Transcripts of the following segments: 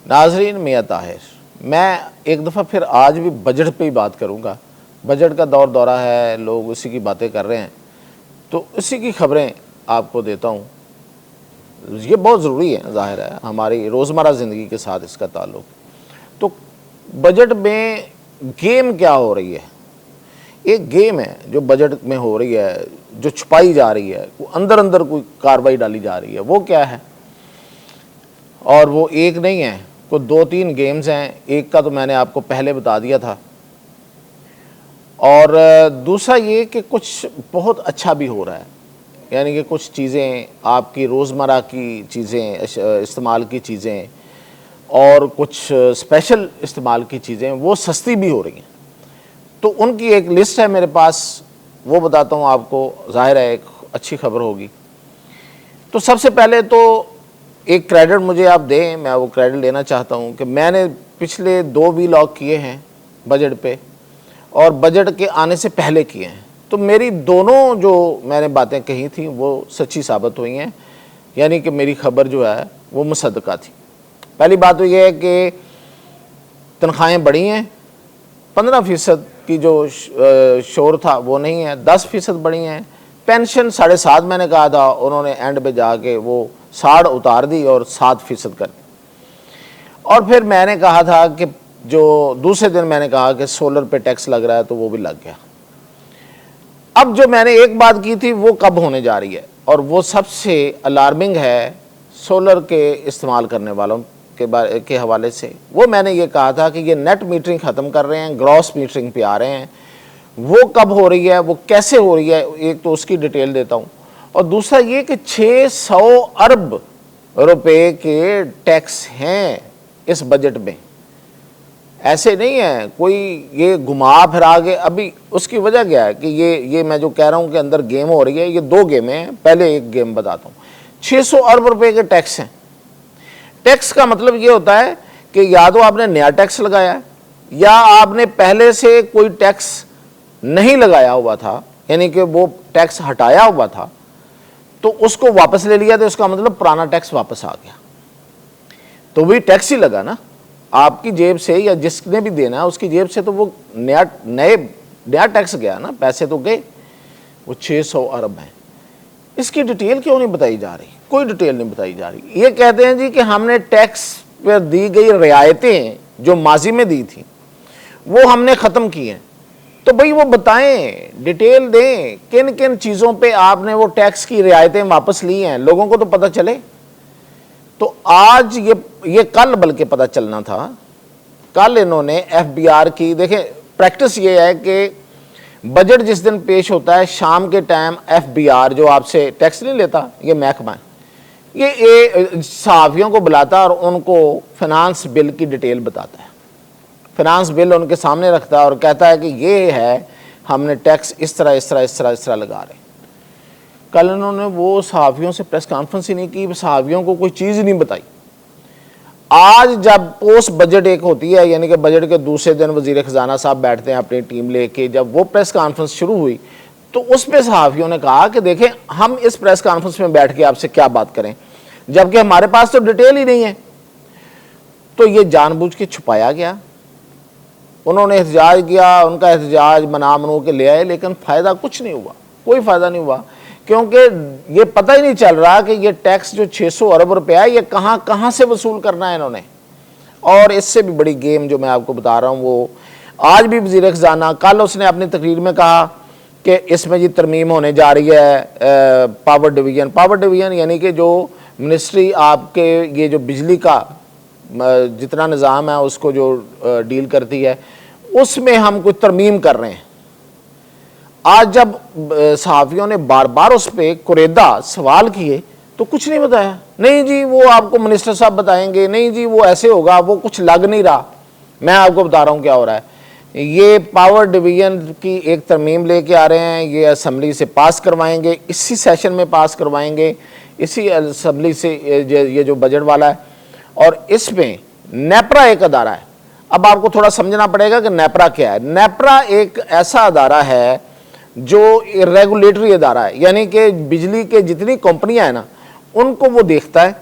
नाजरीन, मियां ताहिर, मैं एक दफ़ा फिर आज भी बजट पे ही बात करूँगा। बजट का दौर दौरा है, लोग उसी की बातें कर रहे हैं, तो उसी की खबरें आपको देता हूँ। ये बहुत ज़रूरी है, ज़ाहिर है हमारी रोज़मर्रा ज़िंदगी के साथ इसका ताल्लुक़। तो बजट में गेम क्या हो रही है? एक गेम है जो बजट में हो रही है, जो छुपाई जा रही है, अंदर अंदर कोई कार्रवाई डाली जा रही है। वो क्या है? और वो एक नहीं है, कोई 2-3 गेम्स हैं। एक का तो मैंने आपको पहले बता दिया था, और दूसरा ये कि कुछ बहुत अच्छा भी हो रहा है, यानी कि कुछ चीज़ें आपकी रोज़मर्रा की चीज़ें, इस्तेमाल की चीज़ें और कुछ स्पेशल इस्तेमाल की चीज़ें वो सस्ती भी हो रही हैं। तो उनकी एक लिस्ट है मेरे पास, वो बताता हूँ आपको। ज़ाहिर है एक अच्छी खबर होगी। तो सबसे पहले तो एक क्रेडिट मुझे आप दें, मैं वो क्रेडिट लेना चाहता हूँ कि मैंने पिछले 2 व्लॉग किए हैं बजट पे, और बजट के आने से पहले किए हैं। तो मेरी दोनों जो मैंने बातें कही थी वो सच्ची साबित हुई हैं, यानी कि मेरी खबर जो है वो मुसद्दका थी। पहली बात तो ये है कि तनख्वाहें बढ़ी हैं, 15% की जो शोर था वो नहीं है, 10% बढ़ी हैं। पेंशन 7.5 मैंने कहा था, उन्होंने एंड पे जाके वो 60 उतार दी और 7% कर दी। और फिर मैंने कहा था कि जो दूसरे दिन मैंने कहा कि सोलर पे टैक्स लग रहा है, तो वो भी लग गया। अब जो मैंने एक बात की थी वो कब होने जा रही है, और वो सबसे अलार्मिंग है सोलर के इस्तेमाल करने वालों के हवाले से। वो मैंने ये कहा था कि ये नेट मीटरिंग ख़त्म कर रहे हैं, ग्रॉस मीटरिंग पे आ रहे हैं। वो कब हो रही है, वो कैसे हो रही है, एक तो उसकी डिटेल देता हूँ, और दूसरा ये कि 600 अरब रुपए के टैक्स हैं इस बजट में। ऐसे नहीं है कोई ये घुमा फिरा के। अभी उसकी वजह क्या है कि ये मैं जो कह रहा हूँ कि अंदर गेम हो रही है, ये 2 गेमें हैं। पहले एक गेम बताता हूँ। 600 अरब रुपए के टैक्स हैं। टैक्स का मतलब ये होता है कि या तो आपने नया टैक्स लगाया है, या आपने पहले से कोई टैक्स नहीं लगाया हुआ था, यानी कि वो टैक्स हटाया हुआ था तो उसको वापस ले लिया, तो उसका मतलब पुराना टैक्स वापस आ गया। तो वही टैक्स ही लगा ना आपकी जेब से, या जिसने भी देना है उसकी जेब से, तो वो नया टैक्स गया ना, पैसे तो गए। वो 600 अरब हैं। इसकी डिटेल क्यों नहीं बताई जा रही? कोई डिटेल नहीं बताई जा रही। ये कहते हैं जी कि हमने टैक्स पर दी गई रियायतें जो माजी में दी थी वो हमने ख़त्म की हैं। तो भाई वो बताएं, डिटेल दें, किन किन चीज़ों पे आपने वो टैक्स की रियायतें वापस ली हैं, लोगों को तो पता चले। तो आज ये कल बल्कि पता चलना था। कल इन्होंने FBR की, देखें प्रैक्टिस ये है कि बजट जिस दिन पेश होता है शाम के टाइम FBR जो आपसे टैक्स नहीं लेता, ये महकमा है, ये सहाफ़ियों को बुलाता है और उनको फिनांस बिल की डिटेल बताता है। फिनांस बिल उनके सामने रखता है और कहता है कि ये है, हमने टैक्स इस तरह लगा रहे। कल इन्होंने वो सहाफ़ियों से प्रेस कॉन्फ्रेंस ही नहीं की, सहाफ़ियों को कोई चीज़ नहीं बताई। आज जब पोस्ट बजट एक होती है, यानी कि बजट के दूसरे दिन वज़ीर ख़जाना साहब बैठते हैं अपनी टीम लेके, जब वो प्रेस कॉन्फ्रेंस शुरू हुई तो उसमें सहाफ़ियों ने कहा कि देखें हम इस प्रेस कॉन्फ्रेंस में बैठ के आपसे क्या बात करें, जबकि हमारे पास तो डिटेल ही नहीं है। तो ये जानबूझ के छुपाया गया। उन्होंने एहतजाज किया, उनका एहतजाज मना के ले आए, लेकिन फ़ायदा कुछ नहीं हुआ, कोई फ़ायदा नहीं हुआ, क्योंकि ये पता ही नहीं चल रहा कि ये टैक्स जो 600 अरब रुपया है ये कहाँ से वसूल करना है इन्होंने। और इससे भी बड़ी गेम जो मैं आपको बता रहा हूँ, वो आज भी वज़ीर ख़ज़ाना, कल उसने अपनी तकरीर में कहा कि इसमें जी तरमीम होने जा रही है पावर डिवीज़न, यानी कि जो मिनिस्ट्री आपके ये जो बिजली का जितना निज़ाम है उसको जो डील करती है, उसमें हम कुछ तरमीम कर रहे हैं। आज जब सहाफ़ियों ने बार बार उस पर कुरेदा सवाल किए तो कुछ नहीं बताया। नहीं जी वो आपको मिनिस्टर साहब बताएंगे, नहीं जी वो ऐसे होगा, वो कुछ लग नहीं रहा। मैं आपको बता रहा हूँ क्या हो रहा है। ये पावर डिवीज़न की एक तरमीम लेके आ रहे हैं, ये असम्बली से पास करवाएंगे, इसी सेशन में पास करवाएंगे, इसी असम्बली से ये जो बजट वाला है। और इसमें नेपरा एक अदारा है। अब आपको थोड़ा समझना पड़ेगा कि नेपरा क्या है। नेपरा एक ऐसा अदारा है जो रेगुलेटरी अदारा है, यानी कि बिजली के जितनी कंपनियां हैं ना उनको वो देखता है,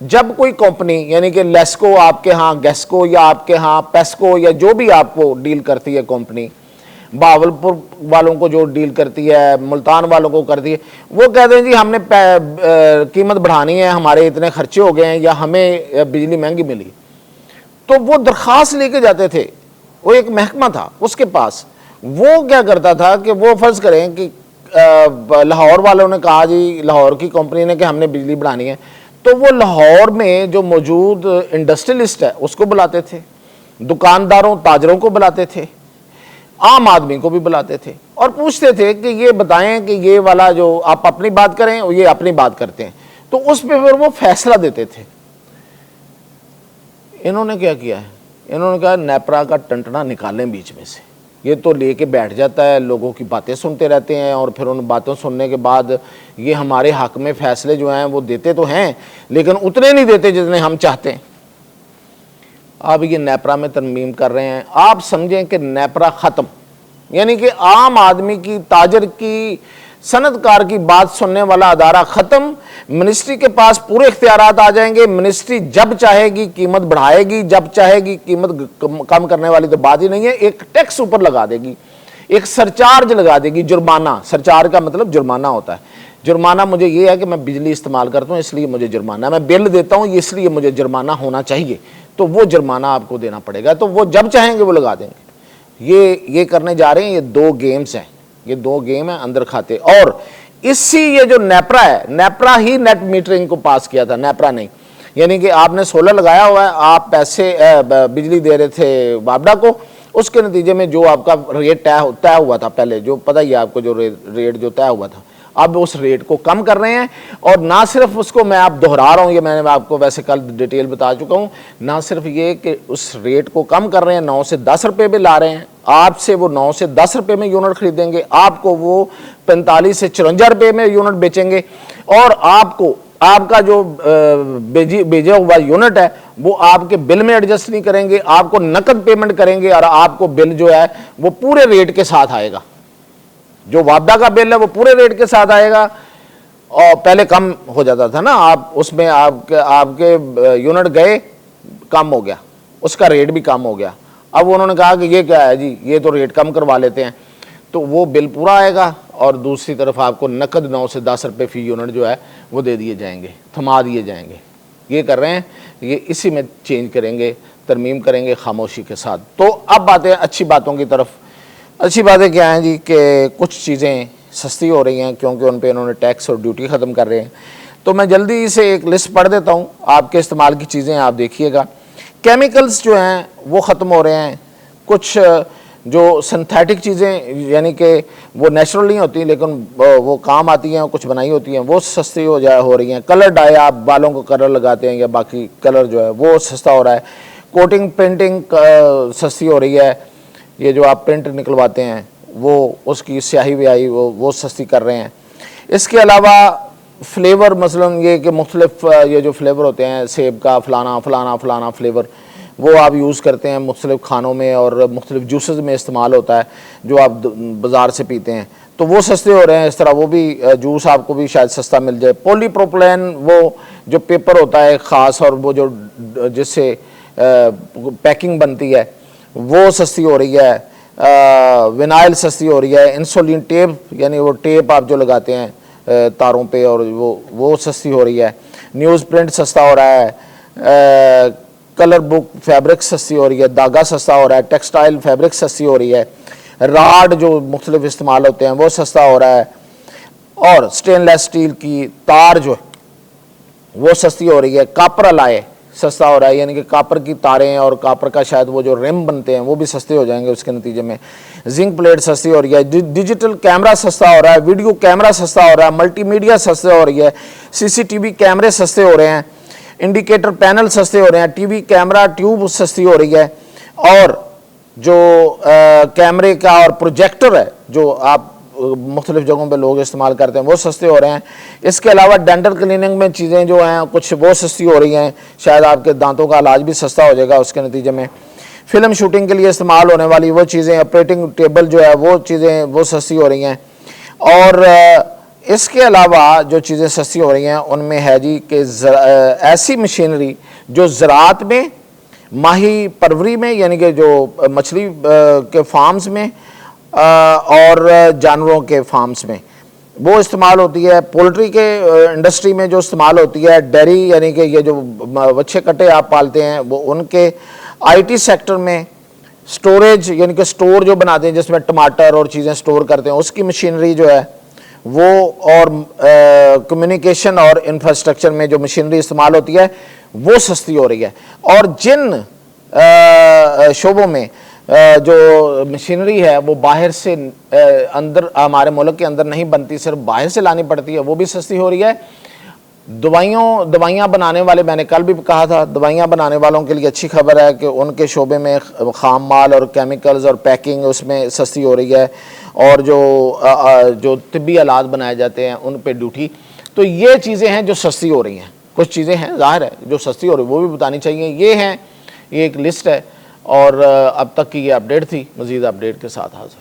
जब कोई कंपनी यानी कि लेस्को आपके यहाँ, गैस्को या आपके यहाँ पेस्को या जो भी आपको डील करती है कंपनी, बावलपुर वालों को जो डील करती है, मुल्तान वालों को करती है, वो कहते हैं जी हमने कीमत बढ़ानी है, हमारे इतने खर्चे हो गए हैं या हमें बिजली महंगी मिली, तो वो दरख्वास्त लेके जाते थे। वो एक महकमा था उसके पास, वो क्या करता था कि वो फर्ज करें कि लाहौर वालों ने कहा जी, लाहौर की कंपनी ने कि हमने बिजली बढ़ानी है, तो वो लाहौर में जो मौजूद इंडस्ट्रियलिस्ट है उसको बुलाते थे, दुकानदारों ताजरों को बुलाते थे, आम आदमी को भी बुलाते थे और पूछते थे कि ये बताएं कि ये वाला जो आप अपनी बात करें और ये अपनी बात करते हैं, तो उस पर फिर वो फैसला देते थे। इन्होंने क्या किया है, इन्होंने कहा नेपरा का टंटना निकालें बीच में से, ये तो लेके बैठ जाता है, लोगों की बातें सुनते रहते हैं और फिर उन बातों सुनने के बाद ये हमारे हक में फैसले जो हैं वो देते तो हैं लेकिन उतने नहीं देते जितने हम चाहते हैं। अब ये नेपरा में तरमीम कर रहे हैं, आप समझें कि नेपरा ख़त्म, यानी कि आम आदमी की, ताजर की, सनतकार की बात सुनने वाला अदारा ख़त्म। मिनिस्ट्री के पास पूरे इख्तियारात आ जाएंगे, मिनिस्ट्री जब चाहेगी कीमत बढ़ाएगी, जब चाहेगी कीमत कम करने वाली तो बात ही नहीं है, एक टैक्स ऊपर लगा देगी, एक सरचार्ज लगा देगी, जुर्माना। सरचार्ज का मतलब जुर्माना होता है। जुर्माना मुझे ये है कि मैं बिजली इस्तेमाल करता हूँ इसलिए मुझे जुर्माना, मैं बिल देता हूँ इसलिए मुझे जुर्माना होना चाहिए, तो वो जुर्माना आपको देना पड़ेगा, तो वो जब चाहेंगे वो लगा देंगे। ये करने जा रहे हैं, ये दो गेम्स हैं, ये दो गेम है अंदर खाते। और इसी ये जो नेपरा है, नेपरा ही नेट मीटरिंग को पास किया था, नेपरा नहीं, यानी कि आपने सोलर लगाया हुआ है, आप पैसे बिजली दे रहे थे वापडा को, उसके नतीजे में जो आपका रेट तय हुआ था पहले, जो पता ही है आपको, जो रेट जो तय हुआ था, अब उस रेट को कम कर रहे हैं। और ना सिर्फ उसको मैं आप दोहरा रहा हूँ, ये मैंने आपको वैसे कल डिटेल बता चुका हूँ, ना सिर्फ ये कि उस रेट को कम कर रहे हैं, 9 से 10 रुपये में ला रहे हैं, आपसे वो 9 से 10 रुपये में यूनिट खरीदेंगे, आपको वो 45 से 54 रुपये में यूनिट बेचेंगे, और आपको आपका जो भेजा हुआ यूनिट है वो आपके बिल में एडजस्ट नहीं करेंगे, आपको नकद पेमेंट करेंगे और आपको बिल जो है वो पूरे रेट के साथ आएगा। जो वापडा का बिल है वो पूरे रेट के साथ आएगा, और पहले कम हो जाता था ना, आप उसमें आपके यूनिट गए, कम हो गया, उसका रेट भी कम हो गया। अब उन्होंने कहा कि ये क्या है जी, ये तो रेट कम करवा लेते हैं, तो वो बिल पूरा आएगा और दूसरी तरफ आपको नकद 9 से 10 रुपये फी यूनिट जो है वो दे दिए जाएंगे, थमा दिए जाएंगे। ये कर रहे हैं, ये इसी में चेंज करेंगे, तरमीम करेंगे खामोशी के साथ। तो अब बातें अच्छी बातों की तरफ। अच्छी बातें क्या हैं जी कि कुछ चीज़ें सस्ती हो रही हैं क्योंकि उन पे इन्होंने टैक्स और ड्यूटी ख़त्म कर रहे हैं। तो मैं जल्दी से एक लिस्ट पढ़ देता हूँ, आपके इस्तेमाल की चीज़ें आप देखिएगा। केमिकल्स जो हैं वो ख़त्म हो रहे हैं, कुछ जो सिंथेटिक चीज़ें यानी कि वो नेचुरल नहीं होती लेकिन वो काम आती हैं, कुछ बनाई होती हैं, वो सस्ती हो रही हैं। कलर डाई, आप बालों को कलर लगाते हैं या बाकी कलर जो है वो सस्ता हो रहा है। कोटिंग पेंटिंग सस्ती हो रही है, ये जो आप प्रिंट निकलवाते हैं वो उसकी स्याही व्याही वो सस्ती कर रहे हैं। इसके अलावा फ्लेवर, मसलन ये कि मुख्तलिफ ये जो फ्लेवर होते हैं, सेब का फलाना फलाना फलाना फ्लेवर, वो आप यूज़ करते हैं मुख्तलिफ खानों में और मुख्तलिफ जूसेस में इस्तेमाल होता है जो आप बाज़ार से पीते हैं, तो वो सस्ते हो रहे हैं। इस तरह वो भी जूस आपको भी शायद सस्ता मिल जाए। पॉलीप्रोपिलीन, वो जो पेपर होता है ख़ास और वो जो जिससे पैकिंग बनती है वो सस्ती हो रही है। विनाइल सस्ती हो रही है। इंसुलिन टेप, यानी वो टेप आप जो लगाते हैं तारों पे, और वो सस्ती हो रही है। न्यूज़ प्रिंट सस्ता हो रहा है। कलर बुक फैब्रिक सस्ती हो रही है। धागा सस्ता हो रहा है। टेक्सटाइल फैब्रिक सस्ती हो रही है। राड जो मुख्तलिफ इस्तेमाल होते हैं वो सस्ता हो रहा है। और स्टेनलेस स्टील की तार जो है वो सस्ती हो रही है। कापर अलाय सस्ता हो रहा है, यानी कि कापर की तारें और कापर का शायद वो जो रिम बनते हैं वो भी सस्ते हो जाएंगे उसके नतीजे में। जिंक प्लेट सस्ती हो रही है। डिजिटल कैमरा सस्ता हो रहा है। वीडियो कैमरा सस्ता हो रहा है। मल्टीमीडिया सस्ते हो रही है। सीसीटीवी कैमरे सस्ते हो रहे हैं। इंडिकेटर पैनल सस्ते हो रहे हैं। टीवी कैमरा ट्यूब सस्ती हो रही है। और जो कैमरे का और प्रोजेक्टर है जो आप मुख्तलिफ जगहों पे लोग इस्तेमाल करते हैं वो सस्ते हो रहे हैं। इसके अलावा डेंटल क्लीनिंग में चीज़ें जो हैं कुछ वो सस्ती हो रही हैं, शायद आपके दांतों का इलाज भी सस्ता हो जाएगा उसके नतीजे में। फिल्म शूटिंग के लिए इस्तेमाल होने वाली वो चीज़ें, ऑपरेटिंग टेबल जो है वो चीज़ें वो सस्ती हो रही हैं। और इसके अलावा जो चीज़ें सस्ती हो रही हैं उनमें है जी कि ऐसी मशीनरी जो ज़राअत में, माही परवरी में, यानी कि जो मछली के फार्म्स में और जानवरों के फार्म्स में वो इस्तेमाल होती है। पोल्ट्री के इंडस्ट्री में जो इस्तेमाल होती है, डेयरी यानी कि ये जो बच्चे कटे आप पालते हैं वो, उनके आईटी सेक्टर में स्टोरेज यानी कि स्टोर जो बनाते हैं जिसमें टमाटर और चीज़ें स्टोर करते हैं, उसकी मशीनरी जो है वो, और कम्युनिकेशन और इंफ्रास्ट्रक्चर में जो मशीनरी इस्तेमाल होती है वो सस्ती हो रही है। और जिन शोबों में जो मशीनरी है वो बाहर से अंदर हमारे मुल्क के अंदर नहीं बनती, सिर्फ बाहर से लानी पड़ती है, वो भी सस्ती हो रही है। दवाइयाँ बनाने वाले, मैंने कल भी कहा था, दवाइयाँ बनाने वालों के लिए अच्छी खबर है कि उनके शोबे में ख़ाम माल और केमिकल्स और पैकिंग उसमें सस्ती हो रही है, और जो तिब्बी आलात बनाए जाते हैं उन पे ड्यूटी। तो ये चीज़ें हैं जो सस्ती हो रही हैं। कुछ चीज़ें हैं ज़ाहिर है जो सस्ती हो रही है वो भी बतानी चाहिए। ये हैं, ये एक लिस्ट है, और अब तक की ये अपडेट थी। मज़ीद अपडेट के साथ हाज़िर।